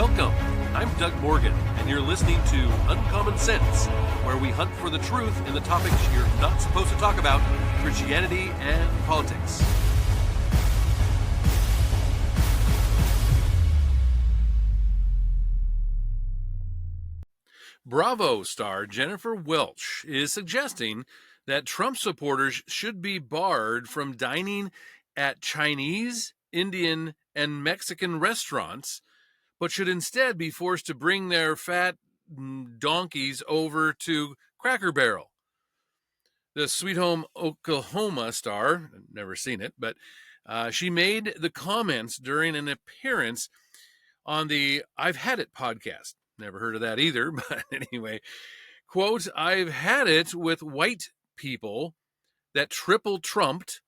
Welcome. I'm Doug Morgan, and you're listening to Uncommon Sense, where we hunt for the truth in the topics you're not supposed to talk about, Christianity and politics. Bravo star Jennifer Welch is suggesting that Trump supporters should be barred from dining at Chinese, Indian, and Mexican restaurants, but should instead be forced to bring their fat donkeys over to Cracker Barrel. The Sweet Home Oklahoma star, never seen it, but she made the comments during an appearance on the I've Had It podcast. Never heard of that either, but anyway, quote, I've had it with white people that triple trumped,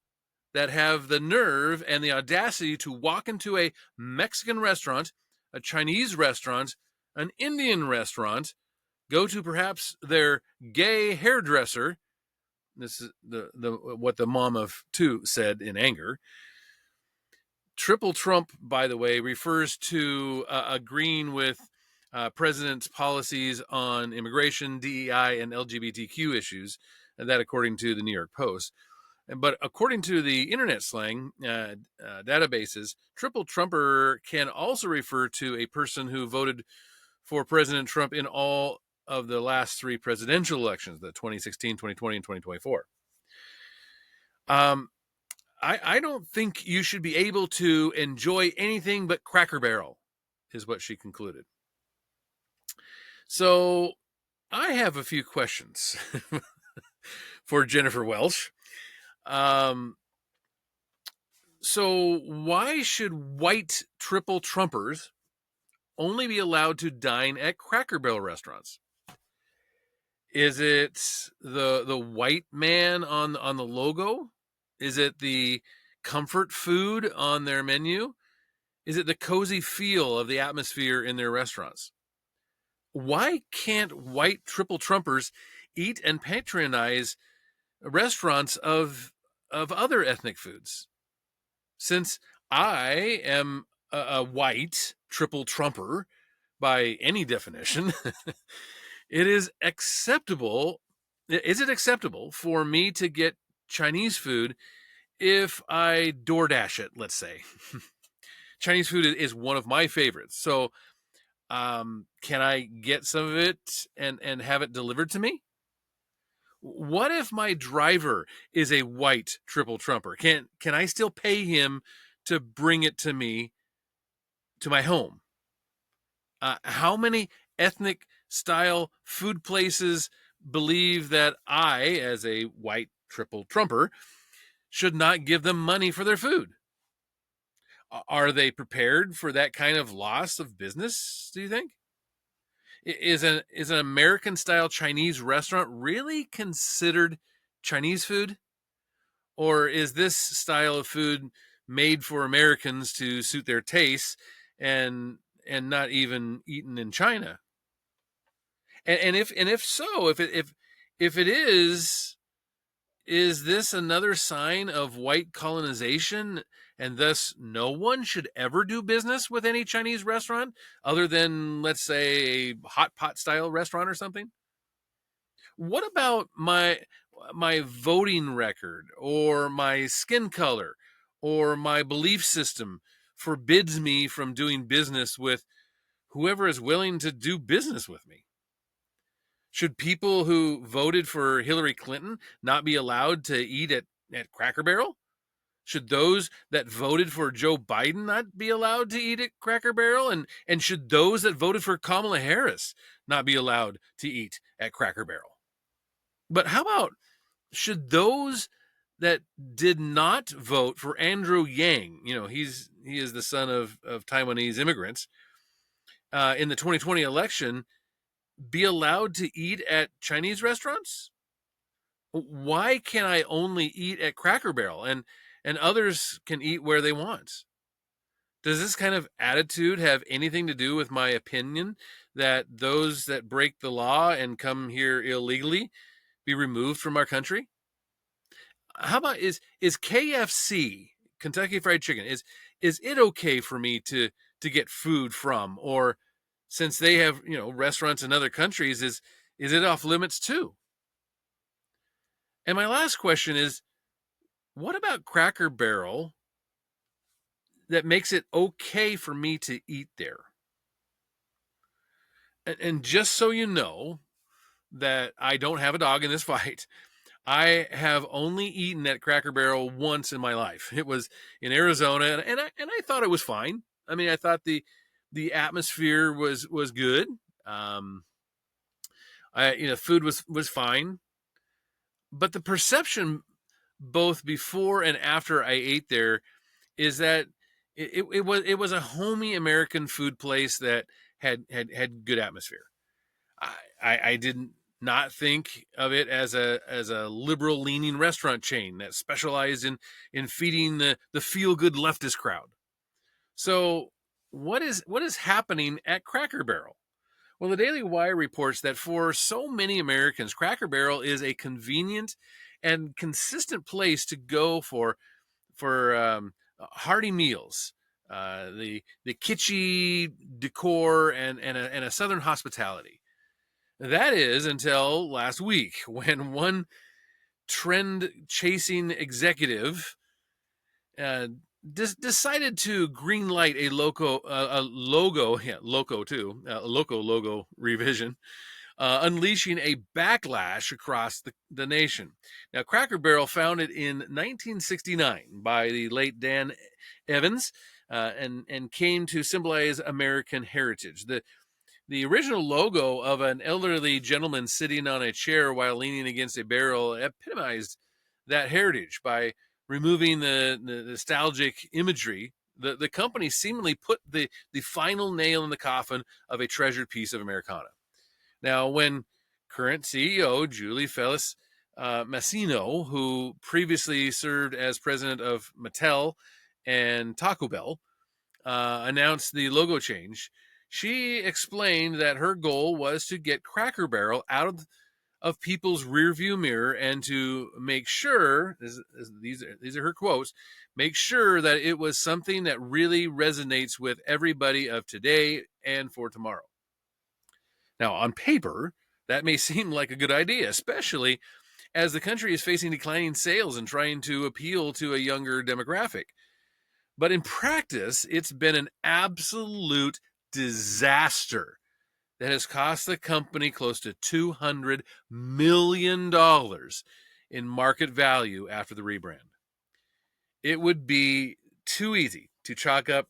that have the nerve and the audacity to walk into a Mexican restaurant, a Chinese restaurant, an Indian restaurant, go to perhaps their gay hairdresser. This is what the mom of two said in anger. Triple Trump, by the way, refers to agreeing with president's policies on immigration, DEI, and LGBTQ issues, and that according to the New York Post. But according to the internet slang databases, triple Trumper can also refer to a person who voted for President Trump in all of the last three presidential elections, the 2016, 2020, and 2024. I don't think you should be able to enjoy anything but Cracker Barrel, is what she concluded. So I have a few questions for Jennifer Welch. So why should white triple Trumpers only be allowed to dine at Cracker Barrel restaurants? Is it the white man on the logo? Is it the comfort food on their menu? Is it the cozy feel of the atmosphere in their restaurants? Why can't white triple Trumpers eat and patronize restaurants of other ethnic foods? Since I am a white triple Trumper by any definition, is it acceptable for me to get Chinese food if I DoorDash it, let's say? Chinese food is one of my favorites. So can I get some of it and have it delivered to me? What if my driver is a white triple Trumper? Can I still pay him to bring it to me, to my home? How many ethnic style food places believe that I, as a white triple Trumper, should not give them money for their food? Are they prepared for that kind of loss of business, do you think? Is an American style Chinese restaurant really considered Chinese food? Or is this style of food made for Americans to suit their tastes and not even eaten in China? And if so, if it is this another sign of white colonization, and thus no one should ever do business with any Chinese restaurant other than, let's say, a hot pot style restaurant or something? What about my voting record or my skin color or my belief system forbids me from doing business with whoever is willing to do business with me? Should people who voted for Hillary Clinton not be allowed to eat at Cracker Barrel? Should those that voted for Joe Biden not be allowed to eat at Cracker Barrel? And should those that voted for Kamala Harris not be allowed to eat at Cracker Barrel? But how about, should those that did not vote for Andrew Yang, he is the son of Taiwanese immigrants, in the 2020 election, be allowed to eat at Chinese restaurants? Why can I only eat at Cracker Barrel and others can eat where they want? Does this kind of attitude have anything to do with my opinion that those that break the law and come here illegally be removed from our country? How about, is KFC, Kentucky Fried Chicken, is it okay for me to to get food from? Or since they have, restaurants in other countries, is it off limits too? And my last question is, what about Cracker Barrel that makes it okay for me to eat there? And just so you know that I don't have a dog in this fight, I have only eaten at Cracker Barrel once in my life. It was in Arizona, and I thought it was fine. I mean, I thought the atmosphere was good. Food was fine, but the perception both before and after I ate there is that it was a homey American food place that had good atmosphere. I didn't not think of it as a liberal leaning restaurant chain that specialized in feeding the feel good leftist crowd. So what is happening at Cracker Barrel? Well, the Daily Wire reports that for so many Americans, Cracker Barrel is a convenient and consistent place to go for hearty meals, the kitschy decor, and a southern hospitality. That is until last week, when one trend-chasing executive decided to greenlight a logo revision, unleashing a backlash across the nation. Now, Cracker Barrel, founded in 1969 by the late Dan Evans, and came to symbolize American heritage. The original logo of an elderly gentleman sitting on a chair while leaning against a barrel epitomized that heritage by removing the nostalgic imagery. The company seemingly put the final nail in the coffin of a treasured piece of Americana. Now, when current CEO Julie Felix Massino, who previously served as president of Mattel and Taco Bell, announced the logo change, she explained that her goal was to get Cracker Barrel out of people's rearview mirror and to make sure, these are her quotes, make sure that it was something that really resonates with everybody of today and for tomorrow. Now, on paper, that may seem like a good idea, especially as the country is facing declining sales and trying to appeal to a younger demographic. But in practice, it's been an absolute disaster that has cost the company close to $200 million in market value after the rebrand. It would be too easy to chalk up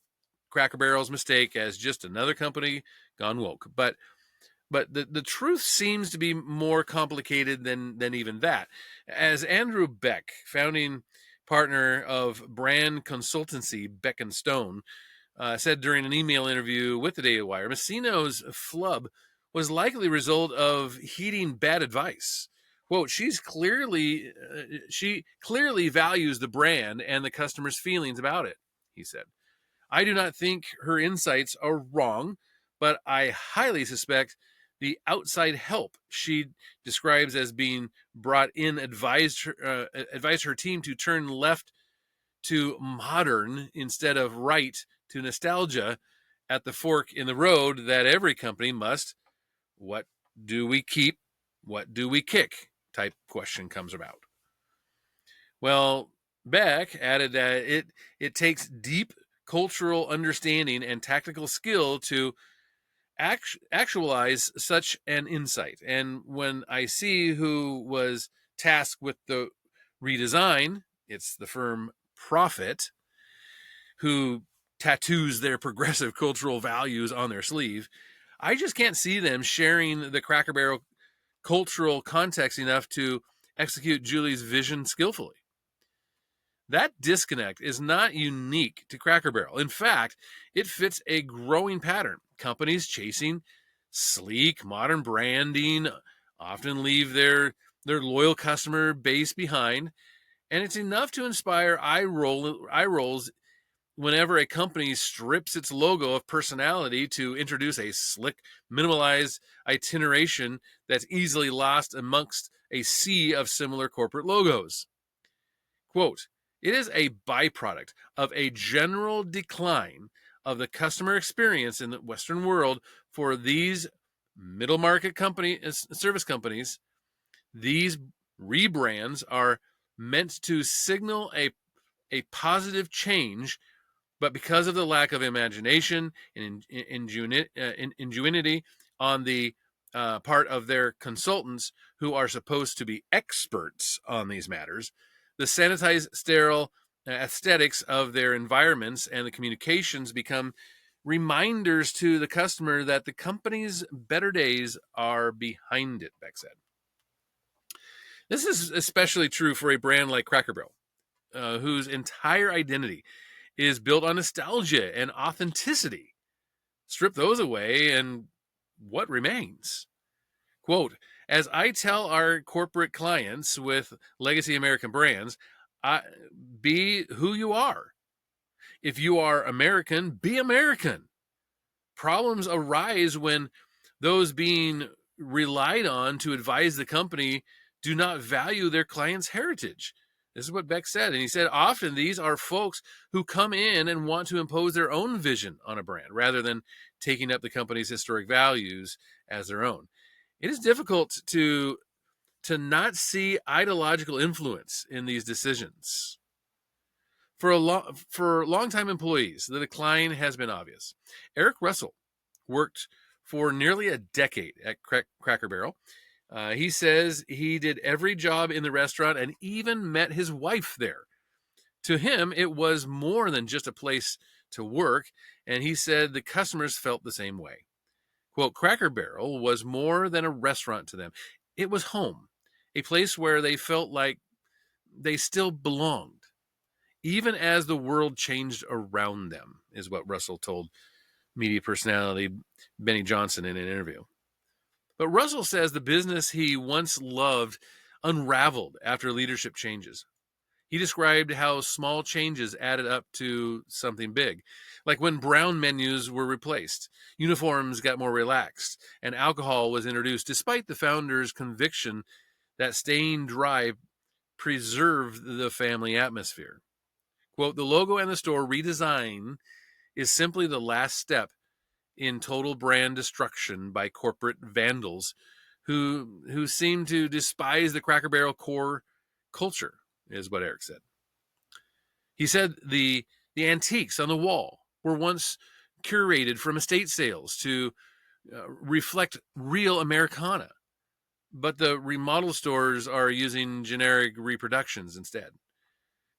Cracker Barrel's mistake as just another company gone woke. But the truth seems to be more complicated than even that. As Andrew Beck, founding partner of brand consultancy Beck & Stone, said during an email interview with the Daily Wire, Massino's flub was likely a result of heeding bad advice. Quote, she clearly values the brand and the customer's feelings about it, he said. I do not think her insights are wrong, but I highly suspect the outside help she describes as being brought in advised her team to turn left to modern instead of right to nostalgia at the fork in the road that every company must, what do we keep, what do we kick type question comes about. Well, Beck added that it takes deep cultural understanding and tactical skill to actualize such an insight. And when I see who was tasked with the redesign, it's the firm Profit, who tattoos their progressive cultural values on their sleeve. I just can't see them sharing the Cracker Barrel cultural context enough to execute Julie's vision skillfully. That disconnect is not unique to Cracker Barrel. In fact, it fits a growing pattern. Companies chasing sleek, modern branding often leave their loyal customer base behind, and it's enough to inspire eye rolls whenever a company strips its logo of personality to introduce a slick, minimalized itineration that's easily lost amongst a sea of similar corporate logos. Quote, it is a byproduct of a general decline of the customer experience in the Western world for these middle market service companies, these rebrands are meant to signal a positive change, but because of the lack of imagination and ingenuity on the part of their consultants, who are supposed to be experts on these matters, the sanitized, sterile aesthetics of their environments and the communications become reminders to the customer that the company's better days are behind it, Beck said. This is especially true for a brand like Cracker Barrel, whose entire identity is built on nostalgia and authenticity. Strip those away, and what remains? Quote, as I tell our corporate clients with legacy American brands, be who you are. If you are American, be American. Problems arise when those being relied on to advise the company do not value their client's heritage. This is what Beck said. And he said, often these are folks who come in and want to impose their own vision on a brand rather than taking up the company's historic values as their own. It is difficult to not see ideological influence in these decisions. For longtime employees, the decline has been obvious. Eric Russell worked for nearly a decade at Cracker Barrel. He says he did every job in the restaurant and even met his wife there. To him, it was more than just a place to work, and he said the customers felt the same way. Quote, Cracker Barrel was more than a restaurant to them. It was home, a place where they felt like they still belonged, even as the world changed around them, is what Russell told media personality Benny Johnson in an interview. But Russell says the business he once loved unraveled after leadership changes. He described how small changes added up to something big, like when brown menus were replaced, uniforms got more relaxed, and alcohol was introduced, despite the founder's conviction that staying dry preserved the family atmosphere. Quote, the logo and the store redesign is simply the last step in total brand destruction by corporate vandals who seem to despise the Cracker Barrel core culture, is what Eric said. He said the antiques on the wall were once curated from estate sales to reflect real Americana, but the remodel stores are using generic reproductions instead.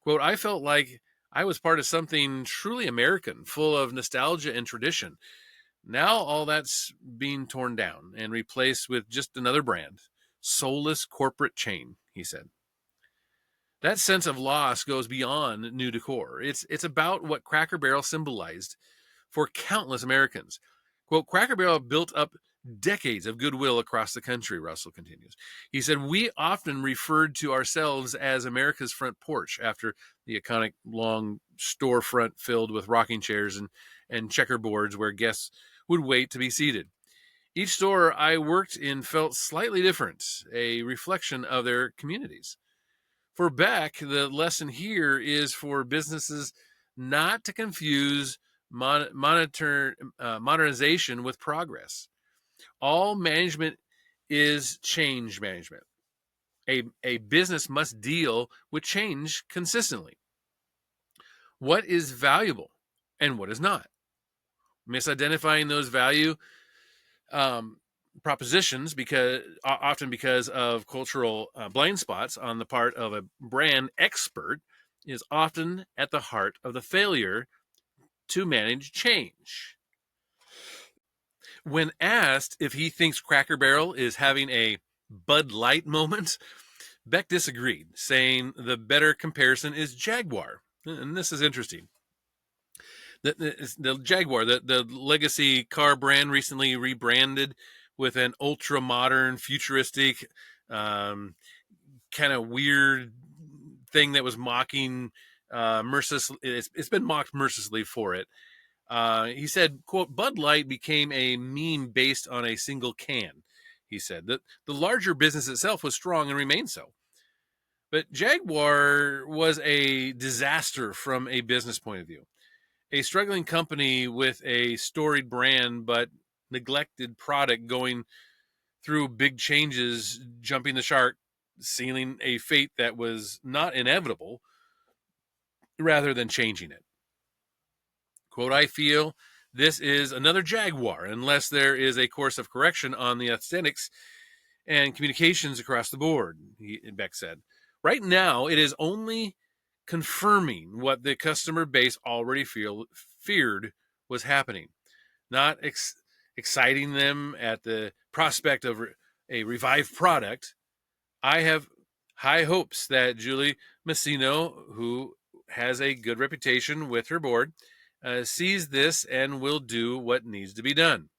Quote, I felt like I was part of something truly American, full of nostalgia and tradition. Now all that's being torn down and replaced with just another brand, soulless corporate chain, he said. That sense of loss goes beyond new decor. It's about what Cracker Barrel symbolized for countless Americans. Quote, Cracker Barrel built up decades of goodwill across the country, Russell continues. He said, we often referred to ourselves as America's front porch after the iconic long storefront filled with rocking chairs and checkerboards where guests would wait to be seated. Each store I worked in felt slightly different, a reflection of their communities. For Beck, the lesson here is for businesses not to confuse modernization with progress. All management is change management. A business must deal with change consistently. What is valuable and what is not? Misidentifying those value propositions often because of cultural blind spots on the part of a brand expert is often at the heart of the failure to manage change. When asked if he thinks Cracker Barrel is having a Bud Light moment, Beck disagreed, saying the better comparison is Jaguar. And this is interesting. The Jaguar, the legacy car brand, recently rebranded with an ultra modern, futuristic, kind of weird thing that was mocking mercilessly. It's been mocked mercilessly for it. He said, quote, Bud Light became a meme based on a single can. He said that the larger business itself was strong and remained so. But Jaguar was a disaster from a business point of view. A struggling company with a storied brand but neglected product going through big changes, jumping the shark, sealing a fate that was not inevitable rather than changing it. Quote, I feel this is another Jaguar unless there is a course of correction on the aesthetics and communications across the board, Beck said. Right now, it is only confirming what the customer base already feared was happening, not exciting them at the prospect of a revived product. I have high hopes that Julie Massino, who has a good reputation with her board, sees this and will do what needs to be done.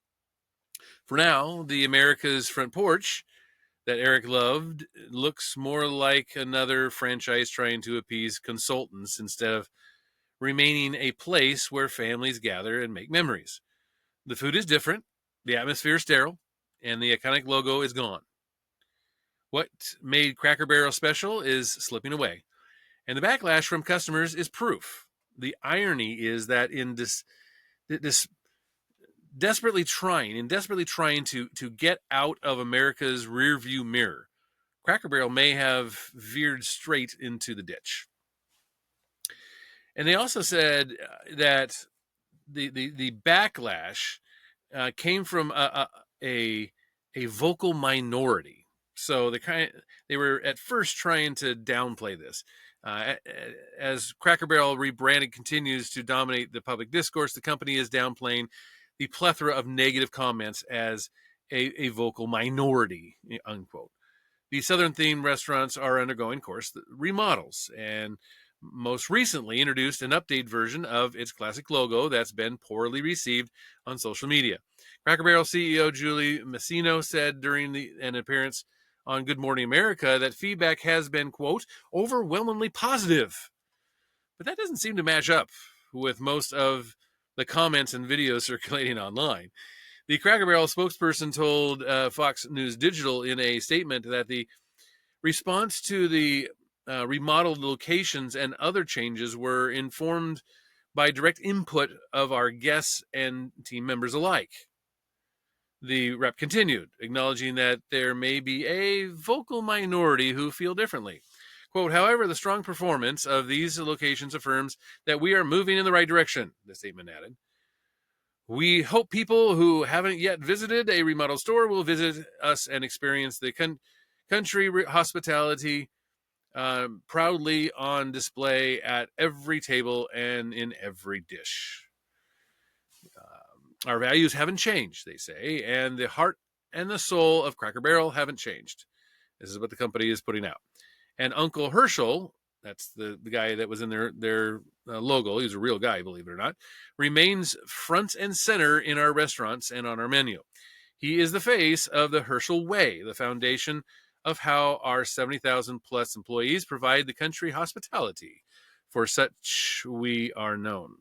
For now, the America's Front Porch that Eric loved looks more like another franchise trying to appease consultants instead of remaining a place where families gather and make memories. The food is different, the atmosphere is sterile, and the iconic logo is gone. What made Cracker Barrel special is slipping away, and the backlash from customers is proof. The irony is that in this desperately trying to get out of America's rearview mirror, Cracker Barrel may have veered straight into the ditch. And they also said that the backlash came from a vocal minority. So they were at first trying to downplay this. As Cracker Barrel rebranding continues to dominate the public discourse, the company is downplaying the plethora of negative comments as a vocal minority, unquote. The Southern-themed restaurants are undergoing, of course, remodels, and most recently introduced an updated version of its classic logo that's been poorly received on social media. Cracker Barrel CEO Julie Massino said during an appearance on Good Morning America that feedback has been, quote, overwhelmingly positive. But that doesn't seem to match up with most of the comments and videos circulating online. The Cracker Barrel spokesperson told Fox News Digital in a statement that the response to the remodeled locations and other changes were informed by direct input of our guests and team members alike. The rep continued, acknowledging that there may be a vocal minority who feel differently. Quote, however, the strong performance of these locations affirms that we are moving in the right direction, the statement added. We hope people who haven't yet visited a remodeled store will visit us and experience the country hospitality proudly on display at every table and in every dish. Our values haven't changed, they say, and the heart and the soul of Cracker Barrel haven't changed. This is what the company is putting out. And Uncle Herschel, that's the guy that was in their logo, he's a real guy, believe it or not, remains front and center in our restaurants and on our menu. He is the face of the Herschel Way, the foundation of how our 70,000 plus employees provide the country hospitality. For such we are known.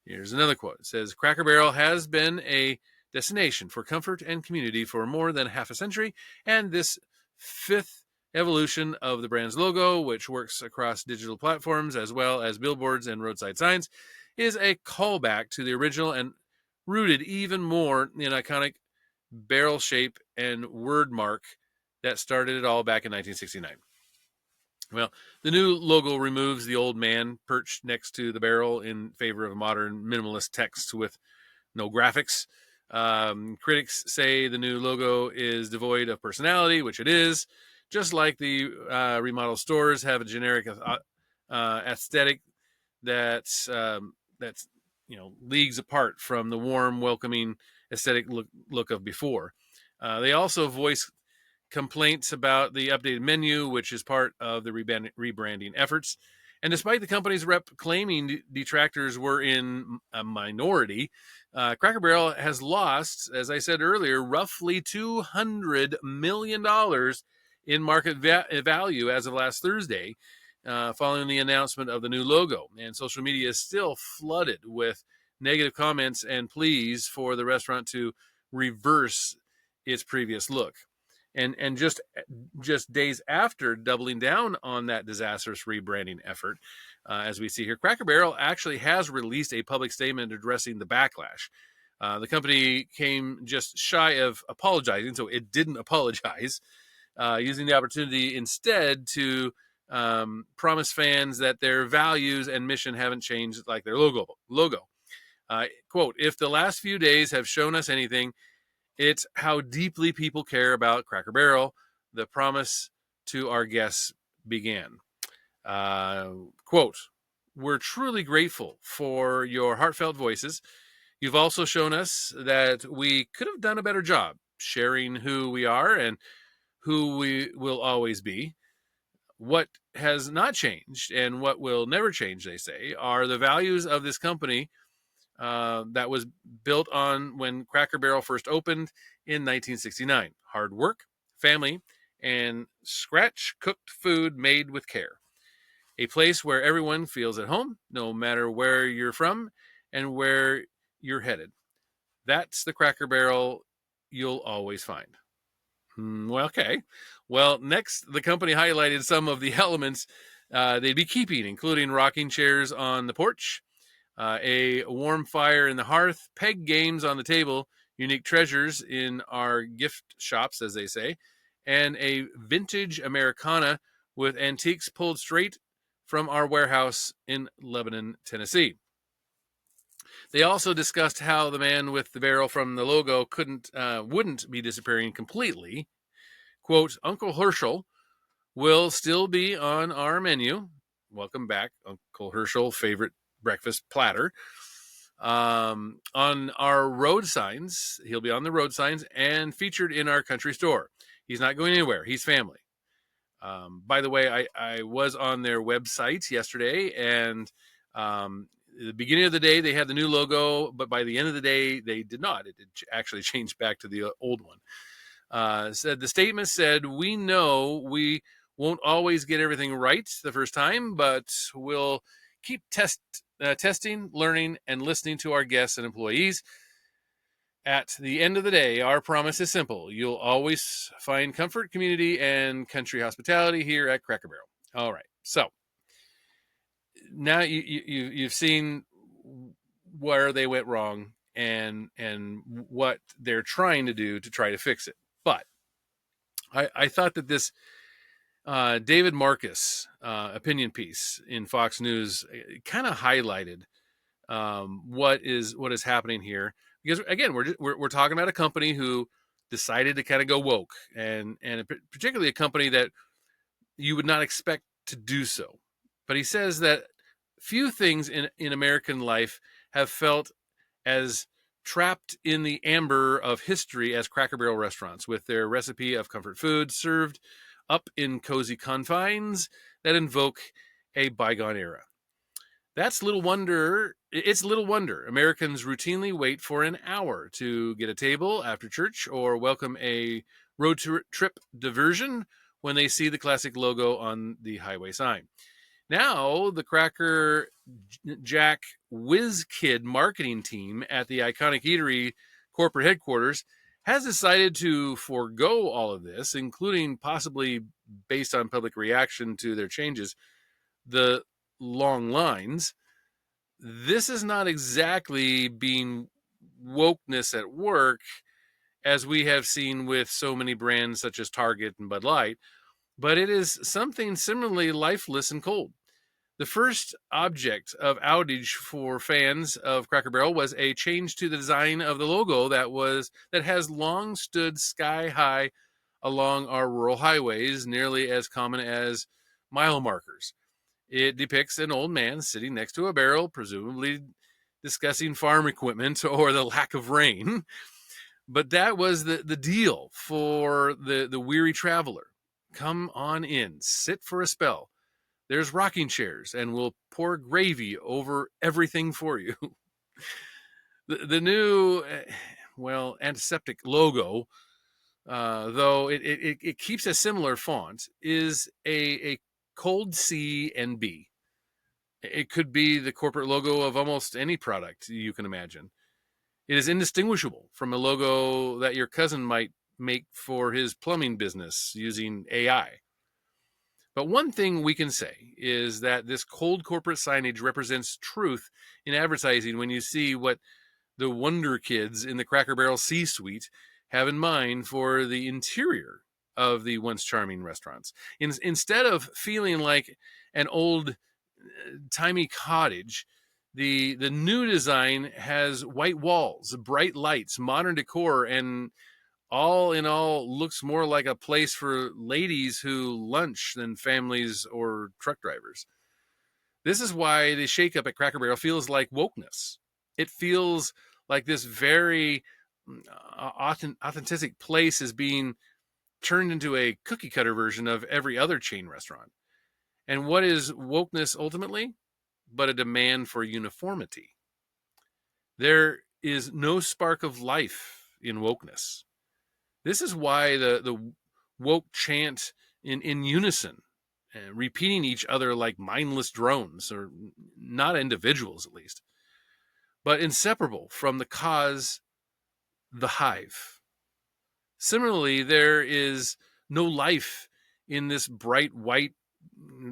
Here's another quote. It says, Cracker Barrel has been a destination for comfort and community for more than half a century, and this fifth evolution of the brand's logo, which works across digital platforms as well as billboards and roadside signs, is a callback to the original and rooted even more in iconic barrel shape and word mark that started it all back in 1969. Well, the new logo removes the old man perched next to the barrel in favor of modern minimalist text with no graphics. Critics say the new logo is devoid of personality, which it is. Just like the remodeled stores have a generic aesthetic that's leagues apart from the warm, welcoming aesthetic look of before. They also voice complaints about the updated menu, which is part of the rebranding efforts. And despite the company's rep claiming detractors were in a minority, Cracker Barrel has lost, as I said earlier, roughly $200 million in market value as of last Thursday, following the announcement of the new logo. And social media is still flooded with negative comments and pleas for the restaurant to reverse its previous look. And just days after doubling down on that disastrous rebranding effort, as we see here. Cracker Barrel actually has released a public statement addressing the backlash. The company came just shy of apologizing, so it didn't apologize, using the opportunity instead to promise fans that their values and mission haven't changed like their logo. Quote, if the last few days have shown us anything, it's how deeply people care about Cracker Barrel. The promise to our guests began. Quote, we're truly grateful for your heartfelt voices. You've also shown us that we could have done a better job sharing who we are and who we will always be. What has not changed and what will never change, they say, are the values of this company that was built on when Cracker Barrel first opened in 1969. Hard work, family, and scratch-cooked food made with care. A place where everyone feels at home, no matter where you're from and where you're headed. That's the Cracker Barrel you'll always find. Well, okay. Well, next, the company highlighted some of the elements they'd be keeping, including rocking chairs on the porch, a warm fire in the hearth, peg games on the table, unique treasures in our gift shops, as they say, and a vintage Americana with antiques pulled straight from our warehouse in Lebanon, Tennessee. They also discussed how the man with the barrel from the logo wouldn't be disappearing completely. Quote, Uncle Herschel will still be on our menu. Welcome back, Uncle Herschel, favorite breakfast platter. On our road signs, he'll be on the road signs and featured in our country store. He's not going anywhere. He's family. By the way, I was on their website yesterday, and at the beginning of the day, they had the new logo, but by the end of the day, they did not. It actually changed back to the old one. The statement said, we know we won't always get everything right the first time, but we'll keep testing, learning, and listening to our guests and employees. At the end of the day, our promise is simple. You'll always find comfort, community, and country hospitality here at Cracker Barrel. All right. So now you've seen where they went wrong and what they're trying to do to try to fix it. But I thought that this David Marcus opinion piece in Fox News kind of highlighted what is happening here, because again we're talking about a company who decided to kind of go woke, and particularly a company that you would not expect to do so. But he says that few things in American life have felt as trapped in the amber of history as Cracker Barrel restaurants, with their recipe of comfort food served up in cozy confines that invoke a bygone era. It's little wonder Americans routinely wait for an hour to get a table after church or welcome a road trip diversion when they see the classic logo on the highway sign. Now, the Cracker Jack Whiz Kid marketing team at the iconic eatery corporate headquarters has decided to forego all of this, including possibly based on public reaction to their changes, the long lines. This is not exactly being wokeness at work, as we have seen with so many brands such as Target and Bud Light, but it is something similarly lifeless and cold. The first object of outage for fans of Cracker Barrel was a change to the design of the logo that has long stood sky high along our rural highways, nearly as common as mile markers. It depicts an old man sitting next to a barrel, presumably discussing farm equipment or the lack of rain. But that was the deal for the weary traveler. Come on in, sit for a spell. There's rocking chairs, and we'll pour gravy over everything for you. The new, antiseptic logo, though it keeps a similar font, is a cold C and B. It could be the corporate logo of almost any product you can imagine. It is indistinguishable from a logo that your cousin might make for his plumbing business using AI. But one thing we can say is that this cold corporate signage represents truth in advertising when you see what the wonder kids in the Cracker Barrel C-suite have in mind for the interior of the once charming restaurants. Instead of feeling like an old timey cottage, the new design has white walls, bright lights, modern decor, and all in all looks more like a place for ladies who lunch than families or truck drivers. This is why the shakeup at Cracker Barrel feels like wokeness. It feels like this very authentic place is being turned into a cookie cutter version of every other chain restaurant. And what is wokeness ultimately? But a demand for uniformity. There is no spark of life in wokeness. This is why the woke chant in unison, repeating each other like mindless drones, or not individuals at least, but inseparable from the cause, the hive. Similarly, there is no life in this bright white,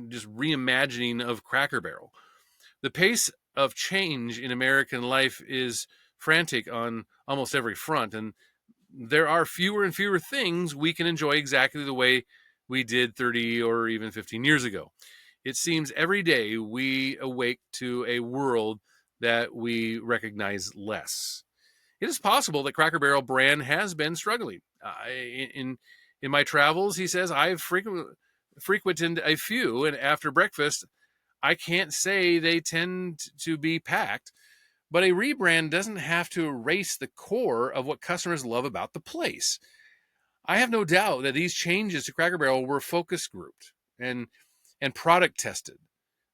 just reimagining of Cracker Barrel. The pace of change in American life is frantic on almost every front, and there are fewer and fewer things we can enjoy exactly the way we did 30 or even 15 years ago. It seems every day we awake to a world that we recognize less. It is possible that Cracker Barrel brand has been struggling. In my travels, he says, I've frequented a few, and after breakfast, I can't say they tend to be packed, but a rebrand doesn't have to erase the core of what customers love about the place. I have no doubt that these changes to Cracker Barrel were focus grouped and product tested.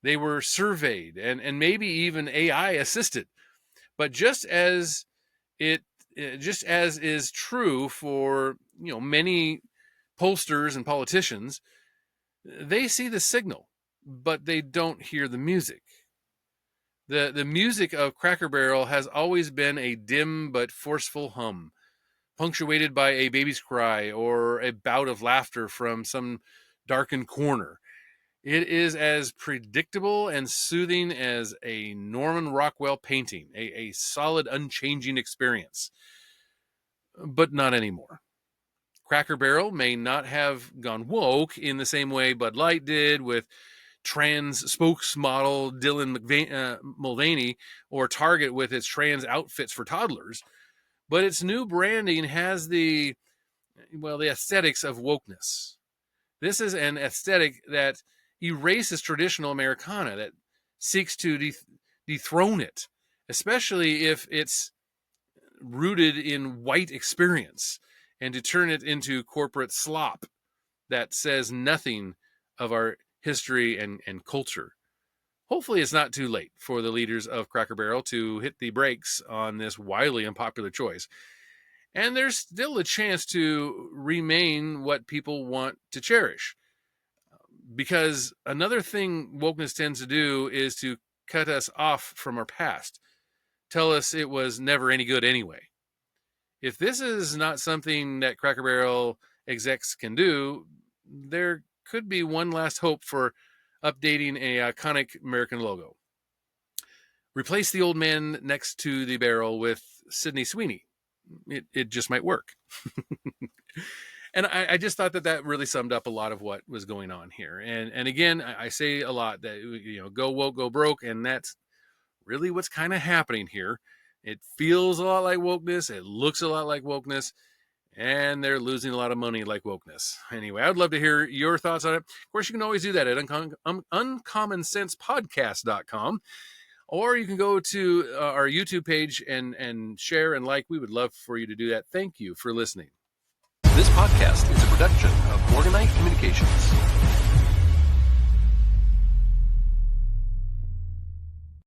They were surveyed and maybe even AI assisted. But just as is true for many pollsters and politicians, they see the signal, but they don't hear the music. The music of Cracker Barrel has always been a dim but forceful hum, punctuated by a baby's cry or a bout of laughter from some darkened corner. It is as predictable and soothing as a Norman Rockwell painting, a solid, unchanging experience. But not anymore. Cracker Barrel may not have gone woke in the same way Bud Light did with trans spokesmodel Dylan Mulvaney, or Target with its trans outfits for toddlers, but its new branding has the aesthetics of wokeness. This is an aesthetic that erases traditional Americana, that seeks to dethrone it, especially if it's rooted in white experience, and to turn it into corporate slop that says nothing of our history and culture. Hopefully it's not too late for the leaders of Cracker Barrel to hit the brakes on this wildly unpopular choice. And there's still a chance to remain what people want to cherish. Because another thing wokeness tends to do is to cut us off from our past, tell us it was never any good anyway. If this is not something that Cracker Barrel execs can do, there could be one last hope for updating a iconic American logo. Replace the old man next to the barrel with Sydney Sweeney. It just might work. And I just thought that really summed up a lot of what was going on here. And again, I say a lot that, go woke, go broke. And that's really what's kind of happening here. It feels a lot like wokeness. It looks a lot like wokeness. And they're losing a lot of money like wokeness. Anyway, I'd love to hear your thoughts on it. Of course, you can always do that at uncommonsensepodcast.com. Or you can go to our YouTube page and share and like. We would love for you to do that. Thank you for listening. This podcast is a production of Morganite Communications.